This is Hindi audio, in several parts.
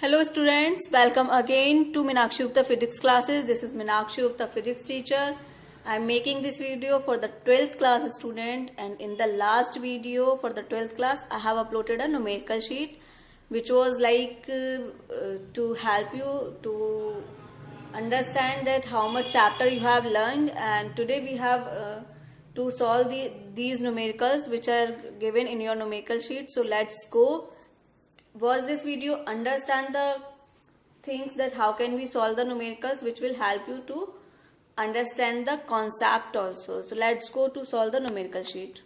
Hello students, welcome again to Meenakshi Gupta Physics classes. This is Meenakshi Gupta Physics teacher. I am making this video for the 12th class student, and in the last video for the 12th class I have uploaded a numerical sheet which was to help you to understand that how much chapter you have learned, and today we have to solve these numericals which are given in your numerical sheet. So let's go. Watch this video, understand the things that how can we solve the numericals, which will help you to understand the concept also. So let's go to solve the numerical sheet.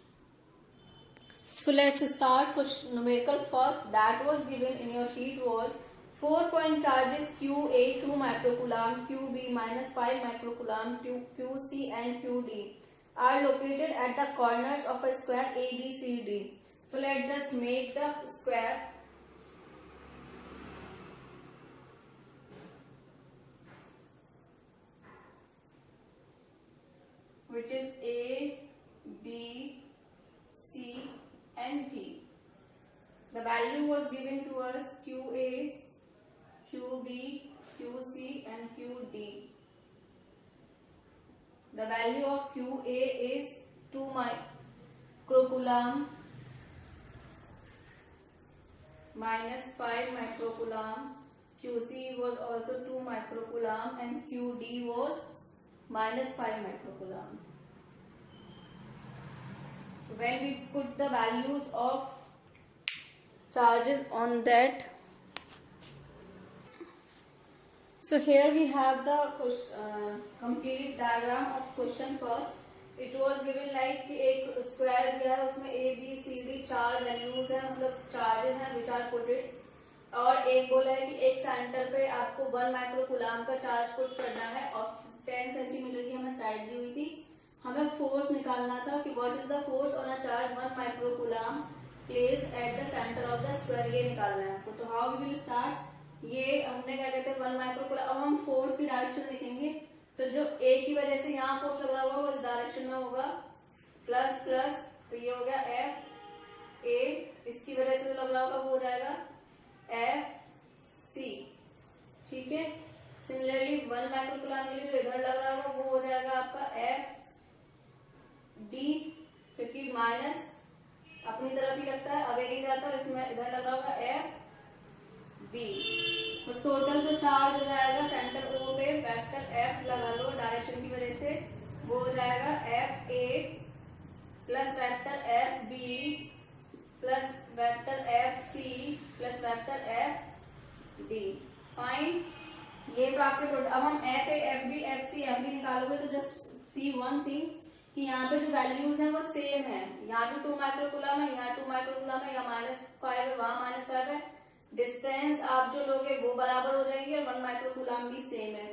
So let's start numerical first. That was given in your sheet was 4-point charges QA 2 microcoulomb, QB minus 5 microcoulomb, QC and QD are located at the corners of a square ABCD. So let's just make the square. Which is A, B, C and D. The value was given to us QA, QB, QC and QD. The value of QA is 2 microcoulomb minus 5 microcoulomb. QC was also 2 microcoulomb and QD was minus 5 microcoulomb. So when we put the values of charges on that, so here we have the complete diagram of question first. It was given like एक square दिया है, उसमें A, B, C, D 4 values है, मतलब charges हैं which are put it, और एक बोला है कि एक सेंटर पे आपको 1 माइक्रोकूलम्ब का चार्ज पुट करना है और 10 सेंटीमीटर की हमें साइड दी हुई थी. हमें फोर्स निकालना था कि what is the force on a charge 1 microcoulomb placed at the centre of the square, ये निकालना है आपको. तो हाउ वी विल स्टार्ट, ये हमने क्या कहते हैं 1 माइक्रोकूलम्ब. अब हम फोर्स की डायरेक्शन लिखेंगे. तो जो ए की वजह से यहाँ फोर्स लग रहा होगा वो इस डायरेक्शन में होगा प्लस प्लस, तो ये हो गया एफ ए. इसकी वजह से जो लग रहा होगा वो हो जाएगा एफ सी. ठीक है. सिमिलरली 1 माइक्रोकूलम्ब के लिए जो इधर लग रहा होगा वो हो जाएगा आपका एफ डी, क्योंकि माइनस अपनी तरफ ही लगता है, अवे नहीं जाता, और इसमें इधर लगा होगा एफ बी. तो टोटल जो चार्ज हो जाएगा सेंटर ओ पे वेक्टर एफ लगा लो डायरेक्शन की वजह से, वो हो जाएगा F A plus vector F B plus vector F C plus vector F D. Fine. ये तो आपके टोटल. अब हम F A F B F C F D निकालोगे तो जस्ट सी वन थिंग कि यहाँ पे जो वैल्यूज हैं वो सेम है. यहाँ पे 2 माइक्रोकूलम्ब है, यहाँ 2 माइक्रोकूलम्ब है, यहाँ -5 है, वहां -5 है. डिस्टेंस आप जो लोगे वो बराबर हो जाएंगे और 1 माइक्रोकूलम्ब भी सेम है.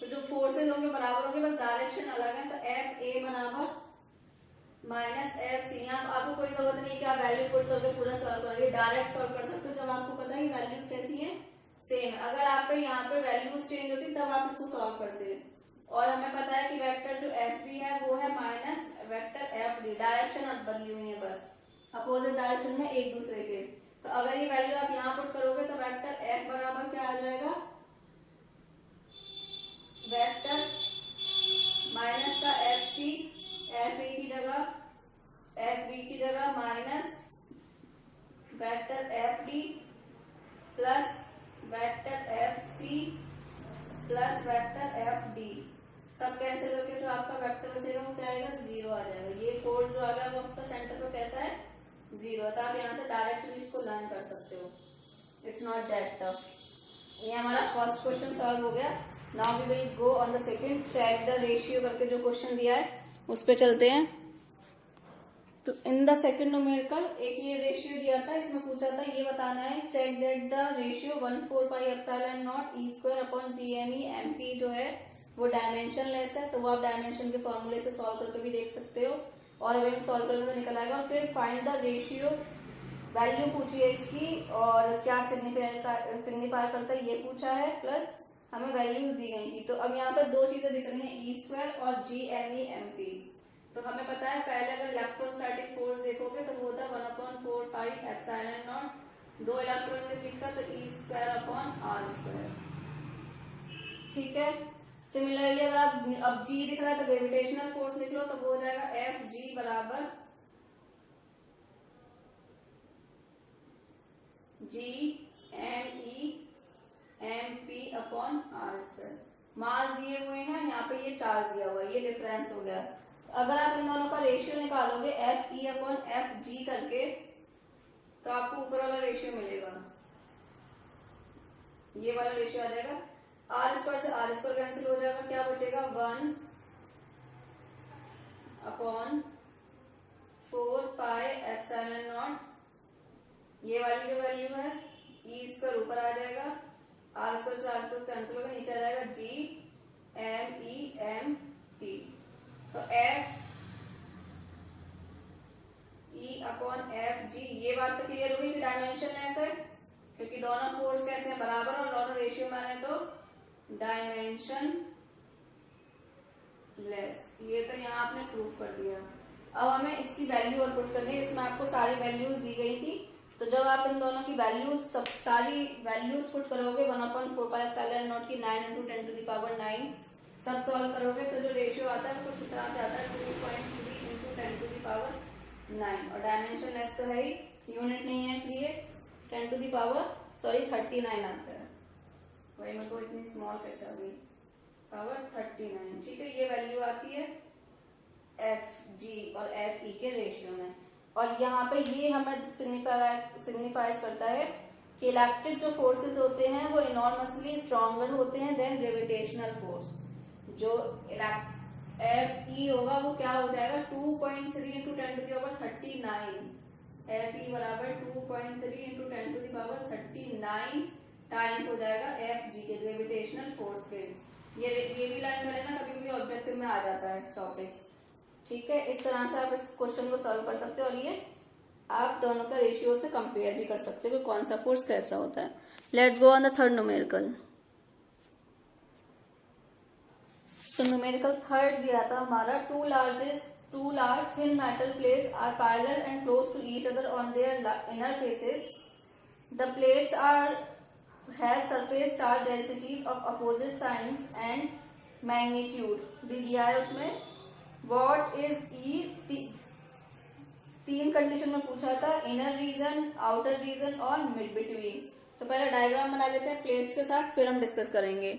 तो जो फोर्सेज होंगे बराबर होंगे, बस डायरेक्शन अलग है. तो एफ ए बराबर माइनस एफ सी. यहाँ आपको कोई जरूरत नहीं कि आप वैल्यू पुट करके पूरा सॉल्व करोगे, डायरेक्ट सॉल्व कर सकते हो जब आपको पता है कि वैल्यूज कैसी है, सेम. अगर आप पे यहाँ पे वैल्यूज चेंज होती तब आप इसको सॉल्व करते हैं. और हमें पता है कि वेक्टर जो एफ बी है वो है minus vector F D. Direction अब बदली हुई है, बस अपोजिट डायरेक्शन में एक दूसरे के. तो अगर ये वैल्यू आप यहाँ पुट करोगे तो वेक्टर एफ बराबर क्या आ जाएगा, वेक्टर माइनस का एफ सी, एफ ए की जगह एफ बी की जगह minus vector F D plus vector F C plus vector F D. सब कैंसिल करके जो आपका वेक्टर बचेगा वो क्या आएगा, 0 आ जाएगा. ये फोर्स जो आ गया वो आपका सेंटर पर कैसा है, 0. तो आप यहाँ से डायरेक्ट भी इसको लर्न कर सकते हो. It's not that tough. ये हमारा फर्स्ट क्वेश्चन सॉल्व हो गया. Now we will go on the second. Check the ratio करके जो क्वेश्चन दिया है उस पर चलते हैं. तो इन द सेकंड न्यूमेरिकल एक ये रेशियो दिया था, इसमें पूछा था ये बताना है check that the ratio 1/4 pi epsilon not E square upon G M E M P जो है वो डायमेंशनलेस है. तो वो आप डायमेंशन के फॉर्मूले से सॉल्व करके भी देख सकते हो, और अभी हम सॉल्व करेंगे तो निकल आएगा. और फिर फाइंड द रेशियो, वैल्यू पूछी है इसकी और क्या सिग्निफाई करता है ये पूछा है, प्लस हमें वैल्यूज दी गई थी. तो अब यहाँ पर दो चीजें दिख रही हैं, ई स्क्वायर और G M E M P. तो हमें पता है पहले अगर इलेक्ट्रोस्टैटिक फोर्स देखोगे तो वो होता है 1/4 पाई एप्सिलॉन नॉट, दो इलेक्ट्रॉन के बीच का, तो ई स्क्वायर अपॉन आर स्क्वायर। ठीक है। सिमिलरली अगर आप अब जी दिख रहा है तो ग्रेविटेशनल फोर्स लिख लो, तो वो हो जाएगा एफ जी बराबर G M E M P upon R square. Mass दिए हुए हैं, यहाँ पे ये चार्ज दिया हुआ है, ये डिफरेंस हो गया। अगर आप इन दोनों का रेशियो निकालोगे एफ ई अपॉन एफ जी करके, तो आपको ऊपर वाला रेशियो मिलेगा, ये वाला रेशियो आ जाएगा। आर स्क्वायर से आर स्क्वायर कैंसिल हो जाएगा, क्या बचेगा 1 अपॉन 4 पाई एप्सिलॉन नॉट। ये वाली जो वैल्यू है ई स्क्वायर ऊपर आ जाएगा, आर स्क्वायर से आर तो कैंसिल होगा, नीचे आ जाएगा G M E M P. तो F E upon F G, ये बात तो क्लियर होगी कि डायमेंशन लेस है, क्योंकि दोनों फोर्स कैसे हैं बराबर और दोनों रेशियो में है, तो डायमेंशन लेस। ये तो यहाँ आपने प्रूव कर दिया। अब हमें इसकी वैल्यू और पुट करनी है। इसमें आपको सारी वैल्यूज दी गई थी, तो जब आप इन दोनों की वैल्यूज सब सारी वैल्यूज पुट करोगे 1/4 पाई एप्सिलॉन नॉट की 9 × 10⁻⁹ सब सॉल्व करोगे तो जो रेशियो आता है कुछ इस तरह से आता है 2.3 × 10⁹ और डायमेंशन लेस तो है ही, यूनिट नहीं है इसलिए 39 आता है। वही मेरे को इतनी स्मॉल कैसे आ गई, पावर 39। ठीक है, ये वैल्यू आती है एफ जी और एफ ई के रेशियो में। और यहाँ पे ये हमें सिग्निफाइज करता है कि इलेक्ट्रिक जो फोर्सेस होते हैं वो इनॉर्मसली स्ट्रॉन्गर होते हैं देन ग्रेविटेशनल फोर्स। जो एफ ई होगा वो क्या हो जाएगा 2.3 × 10⁻39। एफ ई बराबर 2.3 × 10⁻39 टाइम्स हो जाएगा एफ जी के ग्रेविटेशनल फोर्स के। ये भी लाइन में लेना, कभी कभी ऑब्जेक्टिव में आ जाता है टॉपिक। ठीक है, इस तरह से आप इस क्वेश्चन को सॉल्व कर सकते हो और ये आप दोनों का रेशियो से कंपेयर भी कर सकते हो कि कौन सा फोर्स कैसा होता है। Let's go on the third numerical. तो न्यूमेरिकल थर्ड दिया था हमारा two large thin metal plates are parallel and close to each other on their inner faces. The plates are have surface charge densities of opposite signs and magnitude भी दिया है उसमें। what is E तीन कंडीशन में पूछा था, इनर रीजन, आउटर रीजन और मिड बिटवीन। तो पहले डायग्राम बना लेते हैं प्लेट्स के साथ, फिर हम डिस्कस करेंगे।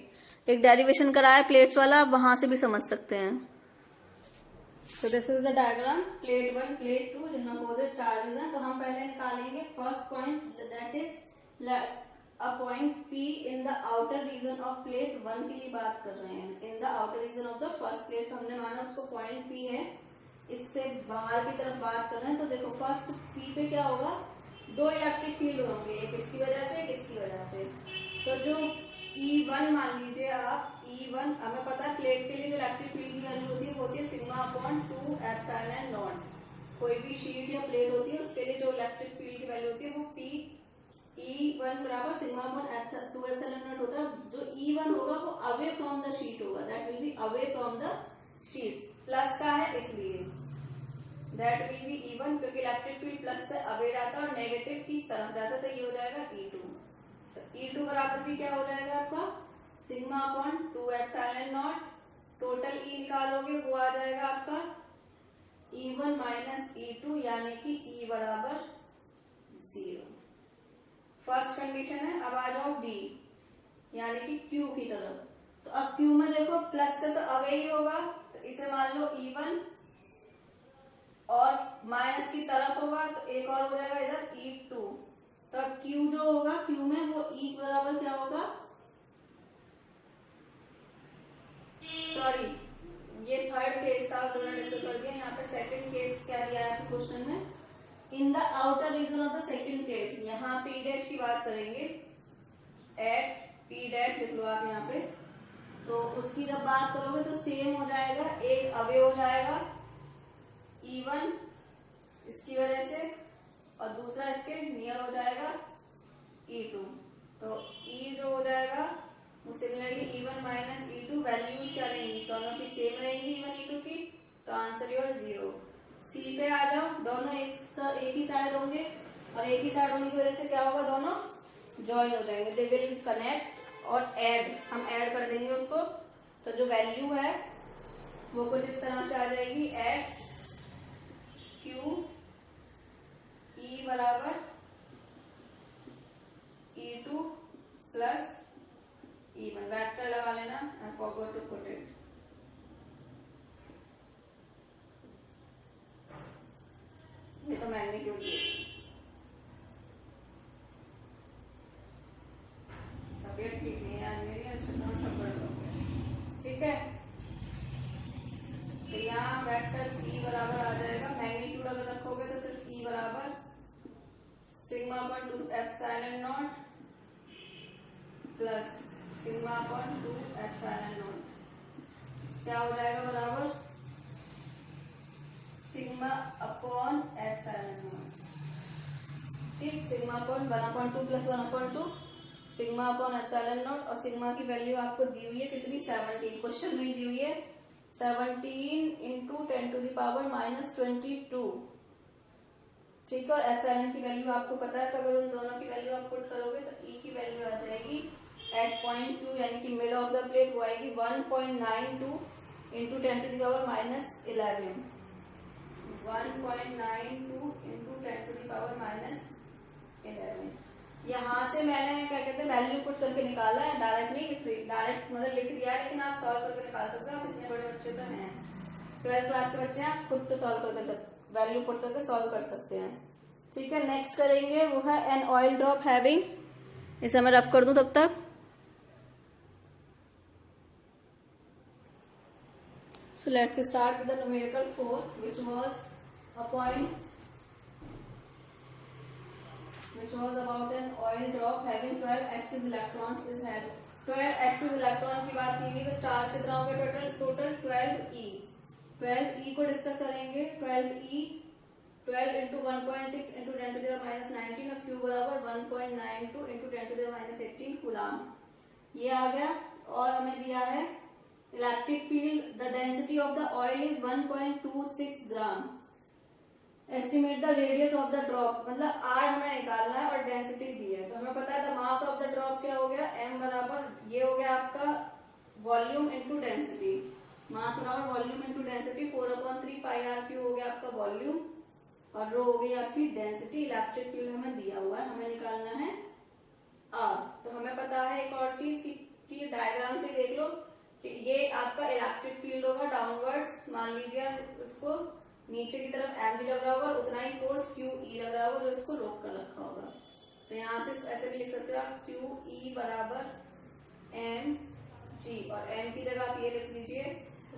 एक डेरिवेशन कराया प्लेट्स वाला, वहां से भी समझ सकते हैं। तो this is the diagram, plate 1 plate 2 जिनमें अपोजिट चार्जेस हैं। तो हम पहले निकालेंगे first point, that is a point P in the outer region of plate 1 की ही बात कर रहे हैं। in the outer region of the first plate, तो हमने माना उसको point P है, इससे बाहर की तरफ बात कर रहे हैं। तो देखो फर्स्ट P पे क्या होगा, दो इलेक्ट्रिक फील्ड होंगे, एक इसकी वजह से एक इसकी वजह से। तो जो E1 मान लीजिए आप, E1 हमें पता है प्लेट के लिए जो इलेक्ट्रिक फील्ड की वैल्यू होती है वो होती है σ/2 एप्सिलॉन नॉट। कोई भी शीट या प्लेट होती है उसके लिए जो इलेक्ट्रिक फील्ड की वैल्यू होती है वो P E1 बराबर σ/2 एप्सिलॉन नॉट होता है। जो E1 होगा वो अवे फ्रॉम द शीट होगा, that will be away from the sheet. Plus का है इसलिए दैट विल बी E1, क्योंकि इलेक्ट्रिक फील्ड प्लस से अवे जाता है और नेगेटिव की तरफ जाता है, तो ये हो जाएगा E2। तो E2 बराबर भी क्या हो जाएगा आपका σ/2 एप्सिलॉन नॉट। टोटल E निकालोगे वो आ जाएगा आपका E1 माइनस E2, यानी कि E बराबर 0। फर्स्ट कंडीशन है। अब आ जाओ बी, यानी कि क्यू की तरफ। तो अब क्यू में देखो प्लस से तो अवे ही होगा, तो इसे मान लो E1 और माइनस की तरफ होगा तो एक और हो जाएगा इधर E2। तो अब क्यू जो होगा क्यू में वो E बराबर क्या होगा, सॉरी ये थर्ड केस था तो डिस्कस कर दिया। यहाँ पे सेकंड केस क्या दिया है क्वेश्चन में, in the outer region of the second plate. यहाँ P डैश की बात करेंगे, एट P डैश लिख लो आप यहाँ पे। तो उसकी जब बात करोगे तो सेम हो जाएगा, एक अवे हो जाएगा E1 इसकी वजह से और दूसरा इसके नियर हो जाएगा E2। तो E जो हो जाएगा वो similarly E1 minus E2, values क्या रहेंगी दोनों की सेम रहेंगी E1 E2 की, तो आंसर योर 0। सी पे आ जाओ, दोनों एक ही साइड होंगे और एक ही साइड होने की वजह से क्या होगा, दोनों ज्वाइन हो जाएंगे, दे विल कनेक्ट और ऐड, हम ऐड कर देंगे उनको। तो जो वैल्यू है वो कुछ इस तरह से आ जाएगी, एट क्यू ई बराबर E2 प्लस E1, वेक्टर लगा लेना, I forgot to put it. ये तो मैग्नीट्यूड तबियत ठीक नहीं है मेरी, इससे कौन सा पढ़ दोगे, ठीक है। तो यहाँ वेक्टर E बराबर आ जाएगा, मैग्नीट्यूड अगर रखोगे तो सिर्फ E बराबर sigma upon 2 epsilon not plus sigma upon 2 epsilon not, क्या हो जाएगा बराबर सिग्मा अपॉन एप्सिलॉन नॉट, ठीक। Sigma upon 1/2 plus 1/2 sigma upon epsilon not, और सिग्मा की वैल्यू आपको दी हुई है कितनी, 17, क्वेश्चन में दी हुई है 17 इंटू 10⁻⁻22, ठीक है। और एप्सिलॉन की वैल्यू आपको पता है, तो अगर उन दोनों की वैल्यू आप पुट करोगे तो ई की वैल्यू आ जाएगी एट पॉइंट 2 यानी कि मिड ऑफ द प्लेट, वो आएगी 1.92 इंटू 10⁻11, 1.92 इंटू 10⁻11। यहाँ से मैंने क्या कहते हैं वैल्यू पुट करके निकाला है, डायरेक्ट नहीं, डायरेक्ट मतलब लिख दिया है, लेकिन आप सॉल्व करके निकाल सकते हो। आप इतने बड़े बच्चे तो हैं, 12th क्लास के बच्चे हैं, आप खुद से सॉल्व करके वैल्यू पुट करके सॉल्व कर सकते हैं, ठीक है। नेक्स्ट करेंगे वो है एन ऑयल ड्रॉप हैविंग, इसे मैं रफ कर दूं तब तक। So let's start with the numerical 4, which was a point which was about an oil drop having 12 excess electrons is had 12 excess electron की बात की गई, तो चार्ज कितना हो गया टोटल 12e को डिस्कस करेंगे। 12 इंटू 1.6 इंटू 10⁻⁻19 और क्यू बराबर 1.92 इंटू 10⁻18 कूलाम, ये आ गया। और हमें दिया है electric field, the density of the oil is 1.26 gram, estimate the radius of the drop, मतलब आर हमें निकालना है और डेंसिटी दी है। तो हमें पता है the mass of the drop क्या हो गया, एम बराबर ये हो गया आपका वॉल्यूम इंटू डेंसिटी, मास बराबर volume into density, 4/3 pi R cube हो गया आपका वॉल्यूम, और रो हो गई आपकी डेंसिटी। इलेक्ट्रिक फील्ड हमें दिया हुआ है, हमें निकालना है आर। तो हमें पता है एक और चीज की डायग्राम से देख लो कि ये आपका इलेक्ट्रिक फील्ड होगा डाउनवर्ड्स, मान लीजिए इसको नीचे की तरफ एम जी लग रहा होगा, उतना ही फोर्स क्यू ई लग रहा होगा जो इसको रोक कर रखा होगा। तो यहाँ से ऐसे भी लिख सकते हो आप, क्यू ई बराबर एम जी, और एम की जगह आप ये लिख लीजिए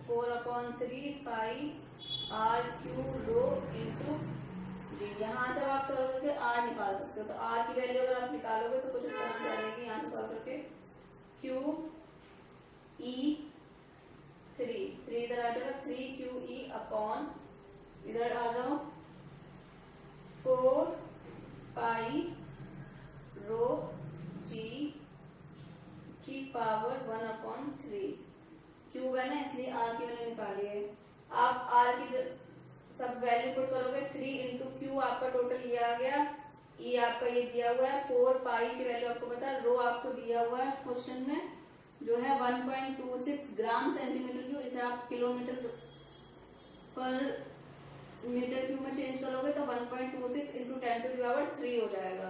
4/3 pi R Q rho into जी। यहाँ से आप सॉल्व करके आर निकाल सकते हो। तो आर की वैल्यू अगर आप निकालोगे तो कुछ इस तरह से आएगी, यहाँ से सॉल्व करके क्यू ई 3 इधर आ जाएगा, 3QE अपॉन इधर आ जाओ 4 पाई रो जी की पावर 1/3, क्यू है ना इसलिए आर की वैल्यू निकालिए। आप आर की सब वैल्यू पुट करोगे, 3 इंटू क्यू आपका टोटल ये आ गया, ई आपका ये दिया हुआ है, 4 पाई की वैल्यू आपको पता है, रो आपको दिया हुआ है क्वेश्चन में जो है 1.26 ग्राम सेंटीमीटर क्यूब, इसे आप किलोमीटर पर मीटर क्यूब में चेंज करोगे तो 1.26 इंटू 10⁻³ हो जाएगा।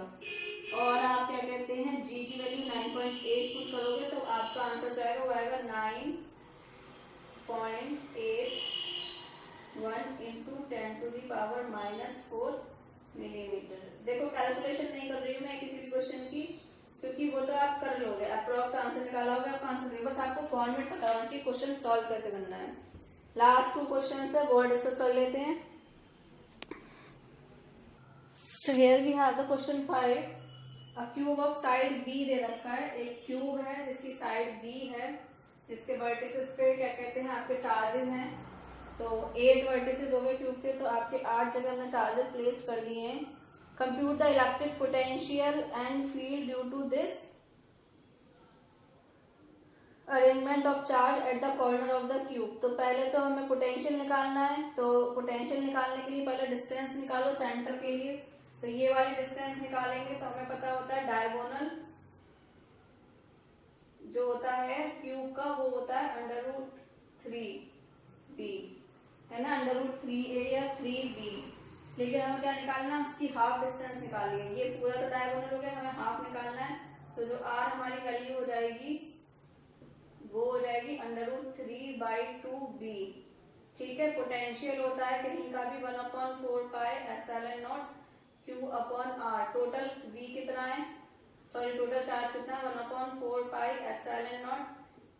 और आप क्या कहते हैं जी की वैल्यू 9.8 पुट करोगे तो आपका आंसर जाएगा, वो आएगा 9.81 इंटू 10⁻⁻4 मिलीमीटर। देखो कैलकुलेशन नहीं कर रही हूँ मैं किसी भी क्वेश्चन की, क्योंकि वो तो आप कर लोगे, अप्रॉक्स आंसर निकाला होगा आपका आंसर नहीं, बस आपको फॉर्मेट पता होना चाहिए क्वेश्चन सॉल्व कैसे करना है। लास्ट 2 क्वेश्चन है वो डिस्कस कर लेते हैं। So here we have the question 5, a cube of side B दे रखा है, एक क्यूब है जिसकी साइड B है, जिसके वर्टिसेस पे क्या कहते हैं आपके चार्जेस हैं। तो 8 वर्टिसेस हो गए क्यूब के, तो आपके 8 जगह हमने चार्जेस प्लेस कर दिए हैं। Compute the electric potential and field due to this arrangement of charge at the corner of the cube. तो पहले तो हमें पोटेंशियल निकालना है, तो पोटेंशियल निकालने के लिए पहले डिस्टेंस निकालो सेंटर के लिए। तो ये वाली डिस्टेंस निकालेंगे तो हमें पता होता है डायगोनल जो होता है क्यूब का वो होता है √3b, है ना, √3a या 3b। लेकिन हमें क्या निकालना है, उसकी हाफ डिस्टेंस निकालनी है। ये पूरा तो डायगोनल हो गया, हमें हाफ निकालना है। तो जो r हमारी वैल्यू हो जाएगी वो हो जाएगी √3/2b। ठीक है, पोटेंशियल होता है कहीं का भी 1/4πε0 Q/r। टोटल v कितना है, सॉरी टोटल चार्ज कितना है 1/4πε0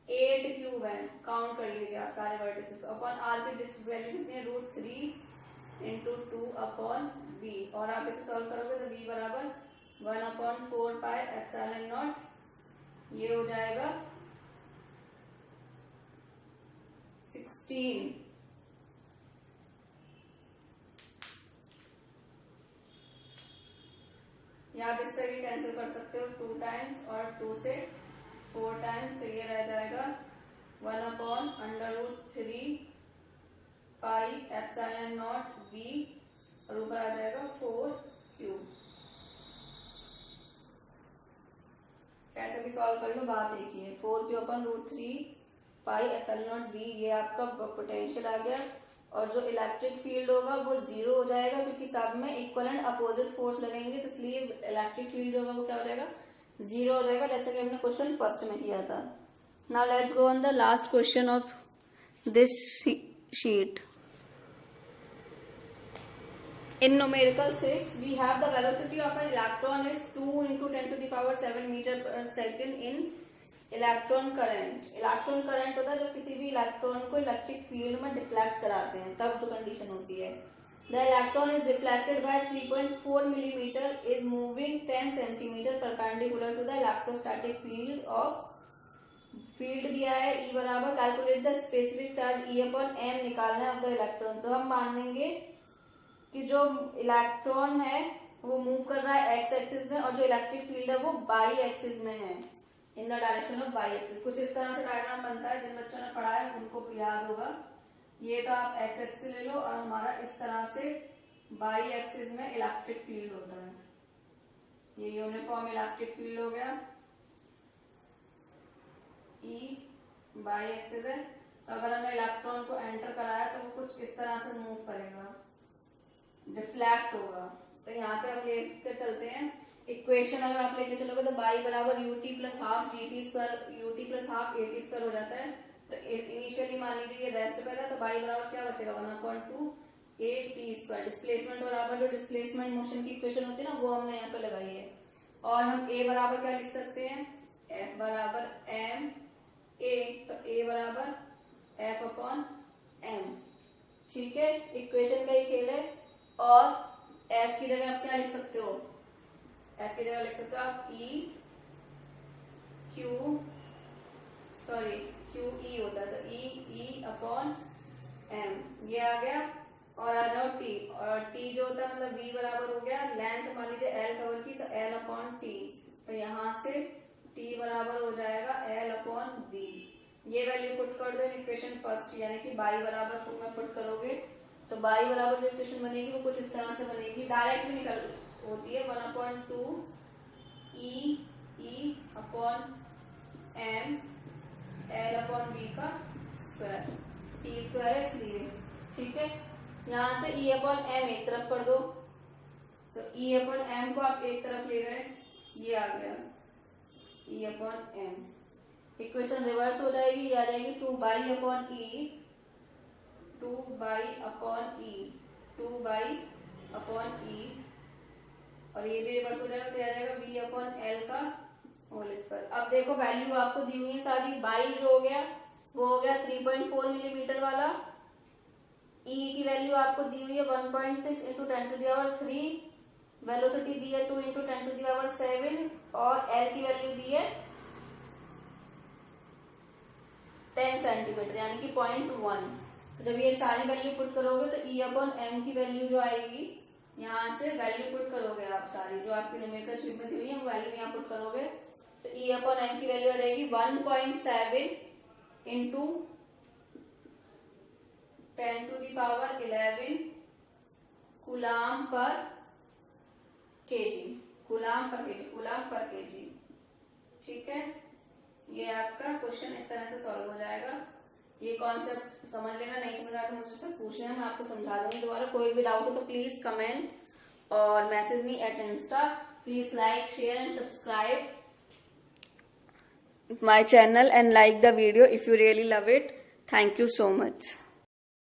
8 क्यूब है, काउंट कर लीजिए आप सारे वर्टिसेस। अपॉन आर की वैल्यू कितनी है √3 × 2/b, और आप इसे सॉल्व करोगे तो v बराबर 1/4πε0, ये हो जाएगा 16। आप इससे भी कैंसिल कर सकते हो 2 टाइम्स और 2 से 4 टाइम्स, तो ये रह जाएगा 1/√3πε0b और ऊपर आ जाएगा 4q। कैसे भी सॉल्व कर लो, बात एक ही है। 4q/√3πε0b ये आपका पोटेंशियल आ गया, और जो इलेक्ट्रिक फील्ड होगा वो 0 हो जाएगा क्योंकि सब में इक्वलेंट अपोजिट फोर्स लगेंगे, तो इसलिए इलेक्ट्रिक फील्ड होगा वो क्या हो जाएगा 0 हो जाएगा, जैसे कि हमने क्वेश्चन फर्स्ट में किया था। Now let's go on the last question of this sheet. In numerical 6, we have the velocity of an electron is 2 × 10⁷ meter per second in electron current. Electron current होता है जो किसी भी इलेक्ट्रॉन को इलेक्ट्रिक फील्ड में डिफ्लेक्ट कराते हैं, तब जो कंडीशन होती है। The electron is deflected by 3.4 millimetre is moving 10 centimetre perpendicular to the electrostatic field of, field दिया है E बराबर, calculate the specific charge E/m निकालना है ऑफ द इलेक्ट्रॉन। तो हम मान लेंगे कि जो इलेक्ट्रॉन है वो मूव कर रहा है एक्स एक्सिस में, और जो इलेक्ट्रिक फील्ड है वो बाई एक्सिस में है, in the direction of by axis. कुछ इस तरह से डायग्राम बनता है, जिन बच्चों ने पढ़ा है उनको याद होगा। ये तो आप एक्स एक्सिस ले लो और हमारा इस तरह से बाई एक्सिस में इलेक्ट्रिक फील्ड होता है। ये यूनिफॉर्म इलेक्ट्रिक फील्ड हो गया, ई बाई एक्सिस है। तो अगर हमने इलेक्ट्रॉन को एंटर कराया तो वो कुछ इस तरह से मूव करेगा, डिफ्लेक्ट होगा। तो यहाँ पे हम लेकर चलते हैं इक्वेशन, अगर आप लेके चलोगे तो बाई बराबर ut + ½ gt² ut + ½ at² हो जाता है। तो इनिशियली मान लीजिए ये रेस्ट पे था, तो बाई बराबर क्या बचेगा 1/2 at²। डिस्प्लेसमेंट बराबर जो डिस्प्लेसमेंट मोशन की इक्वेशन होती है ना वो हमने यहाँ पे लगाई है। और हम a बराबर क्या लिख सकते हैं, f बराबर m a, तो a बराबर f/m। ठीक है, इक्वेशन का ही खेल है। और f की जगह आप क्या लिख सकते हो, f की जगह लिख सकते हो आप QE होता है, तो E/m ये आ गया। और आ जाओ t, और t जो होता है मतलब v बराबर हो गया लेंथ मान लीजिए l कवर की, तो L/t। तो यहां से t बराबर हो जाएगा L/v। ये वैल्यू पुट कर दो इक्वेशन फर्स्ट, यानी कि बाई बराबर तुम पुट करोगे तो बाई बराबर जो इक्वेशन बनेगी वो कुछ इस तरह से बनेगी, डायरेक्ट भी निकल होती है 1/2 E/m L/v का स्क्वायर, t² है इसलिए। ठीक है, यहाँ से E/m एक तरफ कर दो, तो E/m को आप एक तरफ ले गए, ये आ गया E/m। इक्वेशन रिवर्स हो जाएगी, ये आ जाएगी 2/e और ये भी रिवर्स हो जाएगा, तो आ जाएगा v/l का होल स्क्वायर। अब देखो वैल्यू आपको दी हुई है सारी, बाई जो हो गया वो हो गया 3.4 मिलीमीटर वाला, E की वैल्यू आपको दी हुई है 1.6 × 10⁻3, वेलोसिटी दी है 2 × 10⁻7 और L की वैल्यू दी है 10 सेंटीमीटर यानी कि 0.1। तो जब ये सारी वैल्यू पुट करोगे तो E/m की वैल्यू जो आएगी, यहाँ से वैल्यू पुट करोगे आप सारी जो आपकी न्यूमेरिकल शीट में दी हुई है वो वैल्यू यहाँ पुट करोगे, तो E/m की वैल्यू आ जाएगी 1.7 × 10⁻11 कूलाम पर केजी, गुलाम पर केजी। ठीक है, ये आपका क्वेश्चन इस तरह से सॉल्व हो जाएगा। ये कॉन्सेप्ट समझ लेना, नहीं समझ आया तो मुझे सब पूछ लेना, मैं आपको समझा दूंगी दोबारा। कोई भी डाउट हो तो प्लीज कमेंट और message me at Insta. Please like, share and subscribe my channel and like the video if you really love it. Thank you so much.